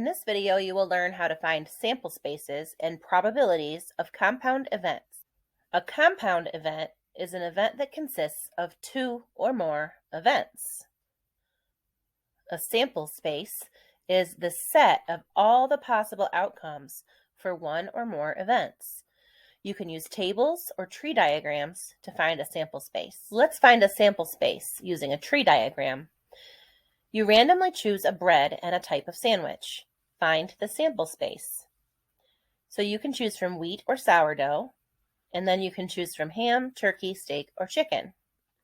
In this video, you will learn how to find sample spaces and probabilities of compound events. A compound event is an event that consists of two or more events. A sample space is the set of all the possible outcomes for one or more events. You can use tables or tree diagrams to find a sample space. Let's find a sample space using a tree diagram. You randomly choose a bread and a type of sandwich. Find the sample space. So you can choose from wheat or sourdough, and then you can choose from ham, turkey, steak, or chicken.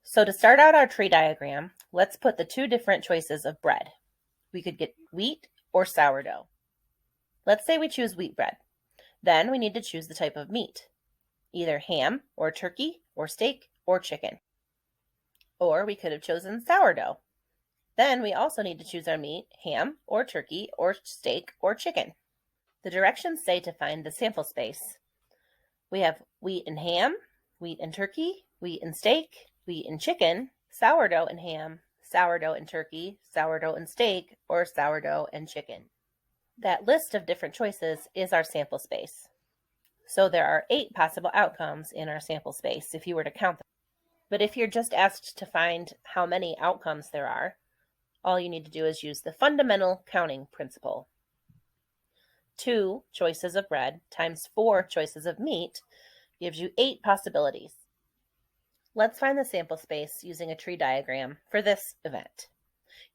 So to start out our tree diagram, let's put the two different choices of bread. We could get wheat or sourdough. Let's say we choose wheat bread. Then we need to choose the type of meat, either ham or turkey or steak or chicken. Or we could have chosen sourdough. Then we also need to choose our meat, ham or turkey or steak or chicken. The directions say to find the sample space. We have wheat and ham, wheat and turkey, wheat and steak, wheat and chicken, sourdough and ham, sourdough and turkey, sourdough and steak, or sourdough and chicken. That list of different choices is our sample space. So there are 8 possible outcomes in our sample space if you were to count them. But if you're just asked to find how many outcomes there are, all you need to do is use the fundamental counting principle. 2 choices of bread times 4 choices of meat gives you 8 possibilities. Let's find the sample space using a tree diagram for this event.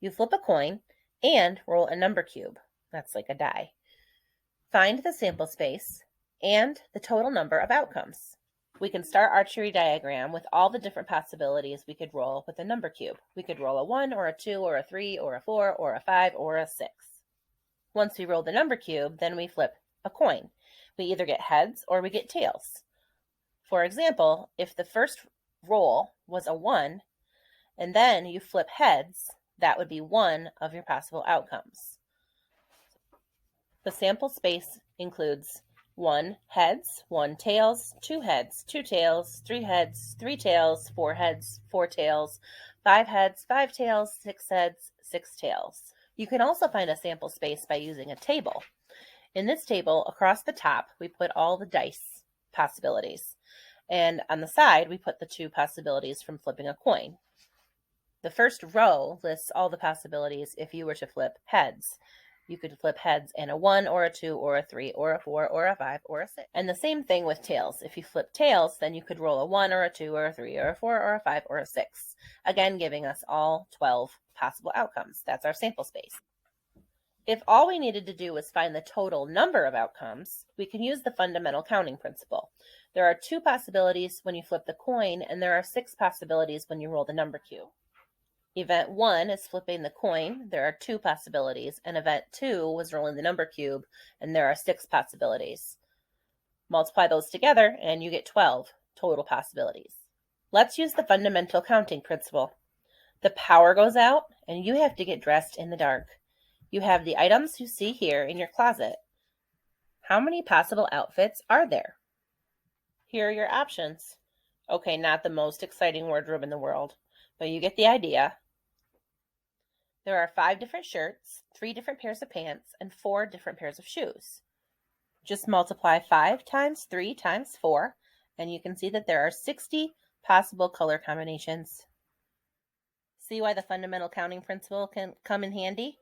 You flip a coin and roll a number cube. That's like a die. Find the sample space and the total number of outcomes. We can start our tree diagram with all the different possibilities we could roll with a number cube. We could roll a 1 or a 2 or a 3 or a 4 or a 5 or a 6. Once we roll the number cube, then we flip a coin. We either get heads or we get tails. For example, if the first roll was a 1 and then you flip heads, that would be one of your possible outcomes. The sample space includes 1 heads, 1 tails, 2 heads, 2 tails, 3 heads, 3 tails, 4 heads, 4 tails, 5 heads, 5 tails, 6 heads, 6 tails. You can also find a sample space by using a table. In this table, across the top, we put all the dice possibilities. And on the side, we put the 2 possibilities from flipping a coin. The first row lists all the possibilities if you were to flip heads. You could flip heads in a 1 or a 2 or a 3 or a 4 or a 5 or a 6. And the same thing with tails. If you flip tails, then you could roll a 1 or a 2 or a 3 or a 4 or a 5 or a 6. Again, giving us all 12 possible outcomes. That's our sample space. If all we needed to do was find the total number of outcomes, we can use the fundamental counting principle. There are 2 possibilities when you flip the coin, and there are 6 possibilities when you roll the number cube. Event 1 is flipping the coin. There are 2 possibilities, and event 2 was rolling the number cube, and there are 6 possibilities. Multiply those together, and you get 12 total possibilities. Let's use the fundamental counting principle. The power goes out, and you have to get dressed in the dark. You have the items you see here in your closet. How many possible outfits are there? Here are your options. Okay, not the most exciting wardrobe in the world, but you get the idea. There are 5 different shirts, 3 different pairs of pants, and 4 different pairs of shoes. Just multiply 5 times 3 times 4, and you can see that there are 60 possible color combinations. See why the fundamental counting principle can come in handy?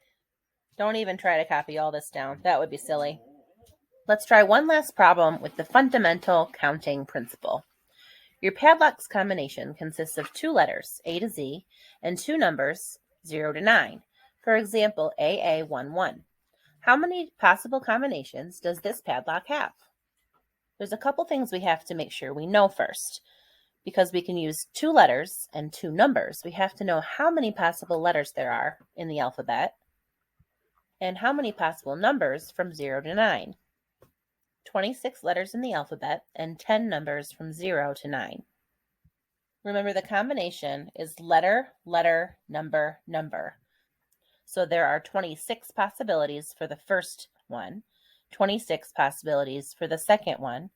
Don't even try to copy all this down. That would be silly. Let's try one last problem with the fundamental counting principle. Your padlock's combination consists of 2 letters, A to Z, and 2 numbers, 0 to 9. For example, AA11. How many possible combinations does this padlock have? There's a couple things we have to make sure we know first. Because we can use 2 letters and 2 numbers, we have to know how many possible letters there are in the alphabet and how many possible numbers from 0 to 9. 26 letters in the alphabet and 10 numbers from 0 to 9. Remember, the combination is letter, letter, number, number. So there are 26 possibilities for the first one, 26 possibilities for the second one,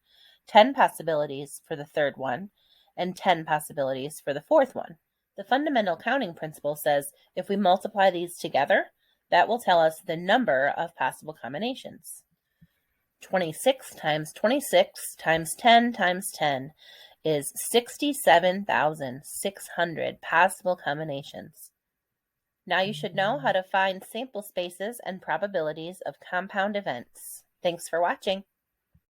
10 possibilities for the third one, and 10 possibilities for the fourth one. The fundamental counting principle says if we multiply these together, That will tell us the number of possible combinations. 26 times 26 times 10 times 10 is 67,600 possible combinations. Now you should know how to find sample spaces and probabilities of compound events. Thanks for watching.